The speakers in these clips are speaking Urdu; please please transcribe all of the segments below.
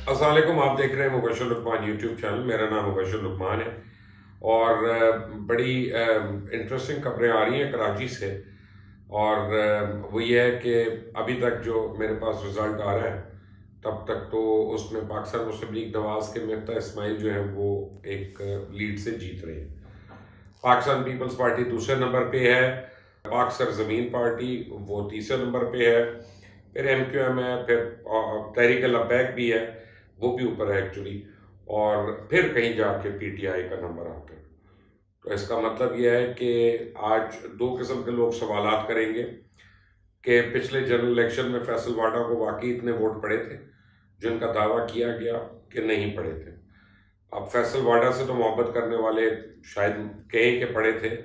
السلام علیکم، آپ دیکھ رہے ہیں مبشر لقمان یوٹیوب چینل. میرا نام مبشر لقمان ہے اور بڑی انٹرسٹنگ خبریں آ رہی ہیں کراچی سے. اور وہ یہ ہے کہ ابھی تک جو میرے پاس رزلٹ آ رہا ہے تب تک تو اس میں پاکستان مسلم لیگ نواز کے مفتاح اسماعیل جو ہیں وہ ایک لیڈ سے جیت رہے ہیں. پاکستان پیپلز پارٹی دوسرے نمبر پہ ہے. پاک سرزمین پارٹی وہ تیسرے نمبر پہ ہے. پھر ایم کیو ایم ہے. پھر تحریک لبیک بھی ہے، وہ بھی اوپر ہے ایکچولی. اور پھر کہیں جا کے پی ٹی آئی کا نمبر آتا ہے. تو اس کا مطلب یہ ہے کہ آج دو قسم کے لوگ سوالات کریں گے کہ پچھلے جنرل الیکشن میں فیصل واڈا کو واقعی اتنے ووٹ پڑے تھے جن کا دعویٰ کیا گیا کہ نہیں پڑے تھے. اب فیصل واڈا سے تو محبت کرنے والے شاید کہیں کہ پڑے تھے،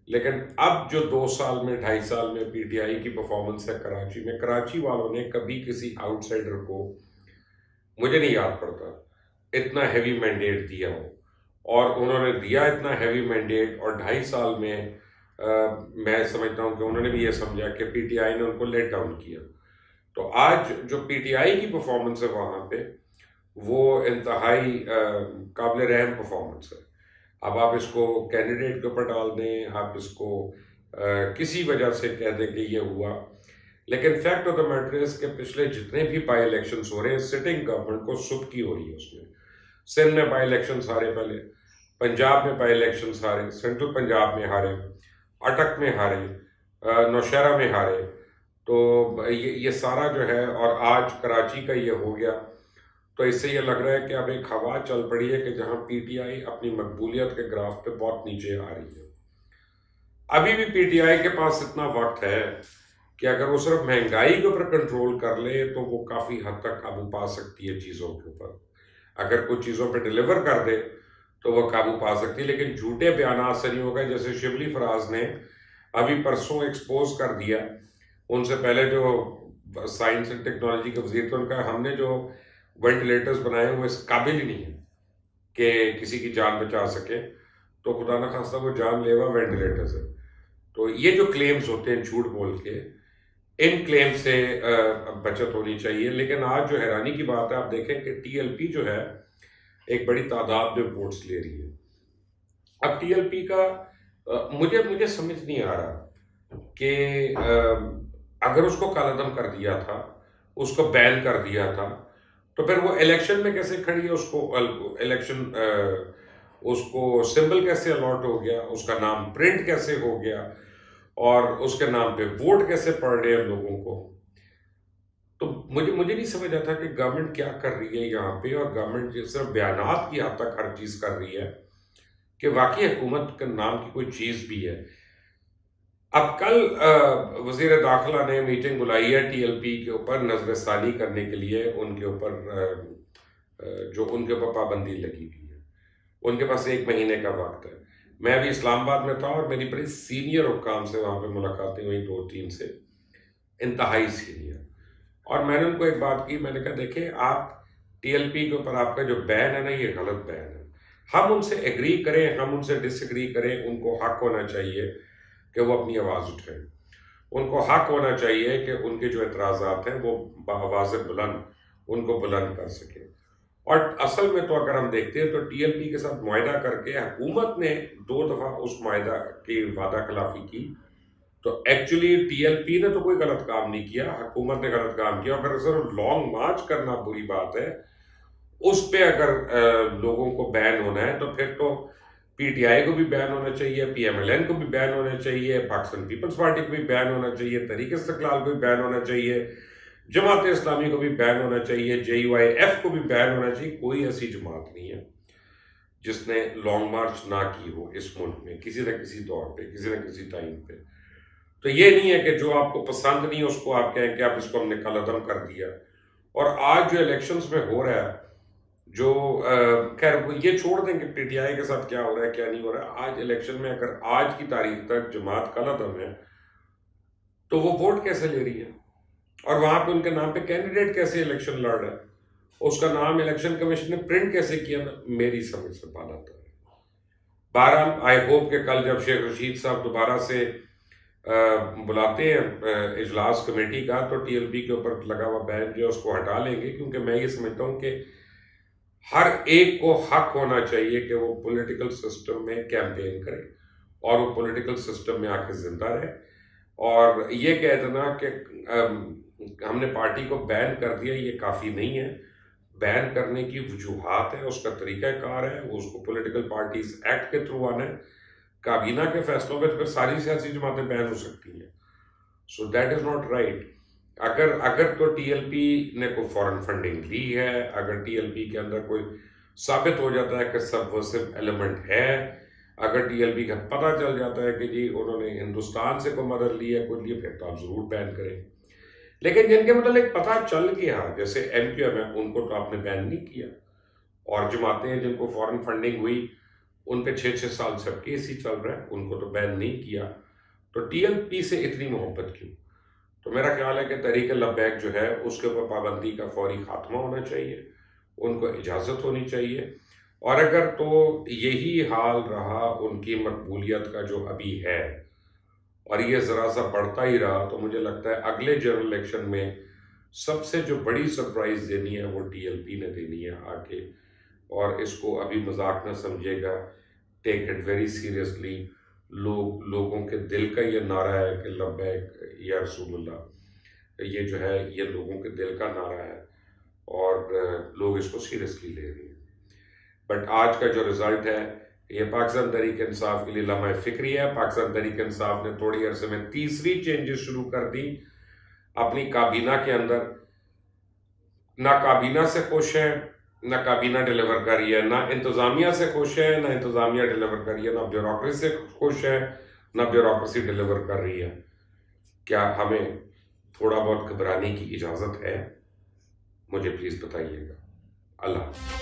لیکن اب جو 2 سال میں 2.5 سال میں پی ٹی آئی کی پرفارمنس ہے کراچی میں، کراچی والوں نے کبھی کسی آؤٹ سائڈر کو، مجھے نہیں یاد پڑتا، اتنا ہیوی مینڈیٹ دیا ہو. اور انہوں نے دیا اتنا ہیوی مینڈیٹ، اور 2.5 سال میں میں سمجھتا ہوں کہ انہوں نے بھی یہ سمجھا کہ پی ٹی آئی نے ان کو لیٹ ڈاؤن کیا. تو آج جو پی ٹی آئی کی پرفارمنس ہے وہاں پہ وہ انتہائی قابل رحم پرفارمنس ہے. اب آپ اس کو کینڈیڈیٹ کے اوپر ڈال دیں، آپ اس کو کسی وجہ سے کہہ دیں کہ یہ ہوا، لیکن fact of the matter is کہ پچھلے جتنے بھی بائی الیکشنز ہو رہے ہیں سٹنگ گورنمنٹ کو سب کی ہو رہی ہے. اس میں سندھ میں بائی الیکشنز ہارے، پہلے پنجاب میں بائی الیکشنز ہارے، سینٹرل پنجاب میں ہارے، اٹک میں ہارے، نوشہرہ میں ہارے. تو یہ سارا جو ہے، اور آج کراچی کا یہ ہو گیا. تو اس سے یہ لگ رہا ہے کہ اب ایک ہوا چل پڑی ہے کہ جہاں پی ٹی آئی اپنی مقبولیت کے گراف پہ بہت نیچے آ رہی ہے. ابھی بھی پی ٹی آئی کے پاس اتنا وقت ہے کہ اگر وہ صرف مہنگائی کے اوپر کنٹرول کر لے تو وہ کافی حد تک قابو پا سکتی ہے چیزوں کے اوپر. اگر کچھ چیزوں پہ ڈیلیور کر دے تو وہ قابو پا سکتی ہے، لیکن جھوٹے بیانات سے نہیں ہوگا. جیسے شبلی فراز نے ابھی پرسوں ایکسپوز کر دیا، ان سے پہلے جو سائنس اینڈ ٹیکنالوجی کے وزیر تھے، ان کا ہم نے جو وینٹیلیٹرز بنائے ہیں وہ اس قابل ہی نہیں ہے کہ کسی کی جان بچا سکے. تو خدا نخواستہ وہ جان لیوا وینٹیلیٹرز ہے. تو یہ جو کلیمز ہوتے ہیں جھوٹ بول کے، ان کلیم سے بچت ہونی چاہیے. لیکن آج جو حیرانی کی بات ہے، آپ دیکھیں کہ ٹی ایل پی جو ہے ایک بڑی تعداد میں ووٹس لے رہی ہے. اب ٹی ایل پی کا مجھے سمجھ نہیں آ رہا کہ اگر اس کو کالعدم کر دیا تھا، اس کو بین کر دیا تھا، تو پھر وہ الیکشن میں کیسے کھڑی ہے؟ اس کو الیکشن اس کو سمبل کیسے الاٹ ہو گیا؟ اس کا نام پرنٹ کیسے ہو گیا؟ اور اس کے نام پہ ووٹ کیسے پڑ رہے ہیں لوگوں کو؟ تو مجھے نہیں سمجھ آتا کہ گورنمنٹ کیا کر رہی ہے یہاں پہ. اور گورنمنٹ صرف بیانات کی حد تک ہر چیز کر رہی ہے کہ واقعی حکومت کے نام کی کوئی چیز بھی ہے. اب کل وزیر داخلہ نے میٹنگ بلائی ہے ٹی ایل پی کے اوپر نظر ثانی کرنے کے لیے. ان کے اوپر جو ان کے اوپر پابندی لگی ہوئی ہے، ان کے پاس 1 مہینے کا وقت ہے. میں ابھی اسلام آباد میں تھا اور میری بڑی سینئر حکام سے وہاں پہ ملاقاتیں ہوئی، 2-3 سے، انتہائی سینئر. اور میں نے ان کو ایک بات کی، میں نے کہا دیکھیں آپ ٹی ایل پی کے اوپر آپ کا جو بین ہے نا، یہ غلط بین ہے. ہم ان سے ایگری کریں، ہم ان سے ڈس ایگری کریں، ان کو حق ہونا چاہیے کہ وہ اپنی آواز اٹھائیں. ان کو حق ہونا چاہیے کہ ان کے جو اعتراضات ہیں وہ بآواز بلند ان کو بلند کر سکیں. اور اصل میں تو اگر ہم دیکھتے ہیں تو ٹی ایل پی کے ساتھ معاہدہ کر کے حکومت نے 2 دفعہ اس معاہدہ کی وعدہ خلافی کی. تو ایکچولی ٹی ایل پی نے تو کوئی غلط کام نہیں کیا، حکومت نے غلط کام کیا. اگر صرف لانگ مارچ کرنا بری بات ہے، اس پہ اگر لوگوں کو بین ہونا ہے تو پھر تو پی ٹی آئی کو بھی بین ہونا چاہیے، پی ایم ایل این کو بھی بین ہونا چاہیے، پاکستان پیپلز پارٹی کو بھی بین ہونا چاہیے، تحریک استقلال کو بھی بین ہونا چاہیے، جماعت اسلامی کو بھی بین ہونا چاہیے، جے یو آئی ایف کو بھی بین ہونا چاہیے. کوئی ایسی جماعت نہیں ہے جس نے لانگ مارچ نہ کی ہو اس ملک میں کسی نہ کسی طور پہ، کسی نہ کسی ٹائم پہ. تو یہ نہیں ہے کہ جو آپ کو پسند نہیں اس کو آپ کہیں کہ اب اس کو ہم نے کالعدم کر دیا. اور آج جو الیکشنز میں ہو رہا ہے، جو خیر یہ چھوڑ دیں کہ پی ٹی آئی کے ساتھ کیا ہو رہا ہے کیا نہیں ہو رہا ہے. آج الیکشن میں اگر آج کی تاریخ تک جماعت کالعدم ہے تو وہ ووٹ کیسے لے رہی ہے؟ اور وہاں پہ ان کے نام پہ کینڈیڈیٹ کیسے الیکشن لڑ رہا ہے؟ اس کا نام الیکشن کمیشن نے پرنٹ کیسے کیا؟ میری سمجھ سے بالا تر. بہرحال آئی ہوپ کہ کل جب شیخ رشید صاحب دوبارہ سے بلاتے ہیں اجلاس کمیٹی کا تو ٹی ایل پی کے اوپر لگا ہوا بین جو ہے اس کو ہٹا لیں گے، کیونکہ میں یہ سمجھتا ہوں کہ ہر ایک کو حق ہونا چاہیے کہ وہ پولیٹیکل سسٹم میں کیمپین کرے اور وہ پولیٹیکل سسٹم میں آ کے زندہ رہے. اور یہ کہہ دینا کہ ہم نے پارٹی کو بین کر دیا، یہ کافی نہیں ہے. بین کرنے کی وجوہات ہے، اس کا طریقہ کار ہے، وہ اس کو پولیٹیکل پارٹیز ایکٹ کے تھرو آنا ہے. کابینہ کے فیصلوں پہ تو پھر ساری سیاسی جماعتیں بین ہو سکتی ہیں. So that is not right. اگر تو ٹی ایل پی نے کوئی فورن فنڈنگ لی ہے، اگر ٹی ایل پی کے اندر کوئی ثابت ہو جاتا ہے کہ سبورسو ایلیمنٹ ہے، اگر ٹی ایل پی کا پتہ چل جاتا ہے کہ جی انہوں نے ہندوستان سے کوئی مدد لی ہے کوئی لیے، پھر تو آپ ضرور بین کریں. لیکن جن کے متعلق پتہ چل گیا، جیسے ایم کیو ایم ہے، ان کو تو آپ نے بین نہیں کیا. اور جماعتیں جن کو فورن فنڈنگ ہوئی ان پہ 6 سال سے اب کیس ہی چل رہا ہے، ان کو تو بین نہیں کیا. تو ٹی ایل پی سے اتنی محبت کیوں؟ تو میرا خیال ہے کہ تحریک لبیک جو ہے اس کے اوپر پابندی کا فوری خاتمہ ہونا چاہیے، ان کو اجازت ہونی چاہیے. اور اگر تو یہی حال رہا ان کی مقبولیت کا جو ابھی ہے، اور یہ ذرا سا بڑھتا ہی رہا، تو مجھے لگتا ہے اگلے جنرل الیکشن میں سب سے جو بڑی سرپرائز دینی ہے وہ ٹی ایل پی نے دینی ہے آ کے. اور اس کو ابھی مذاق نہ سمجھے گا، ٹیک اٹ ویری سیریسلی. لوگوں کے دل کا یہ نعرہ ہے کہ لبیک یا رسول اللہ، یہ جو ہے یہ لوگوں کے دل کا نعرہ ہے اور لوگ اس کو سیریسلی لے رہے ہیں. بٹ آج کا جو رزلٹ ہے یہ پاکستان تحریک انصاف کے لیے لمحہ فکری ہے. پاکستان تحریک انصاف نے تھوڑی عرصے میں تیسری چینجز شروع کر دی اپنی کابینہ کے اندر. نہ کابینہ سے خوش ہیں، نہ کابینہ ڈیلیور کر رہی ہے، نہ انتظامیہ سے خوش ہے، نہ انتظامیہ ڈیلیور کر رہی ہے، نہ بیوروکریسی سے خوش ہے، نہ بیوروکریسی ڈیلیور کر رہی ہے. کیا ہمیں تھوڑا بہت گھبرانے کی اجازت ہے؟ مجھے پلیز بتائیے گا. اللہ حافظ.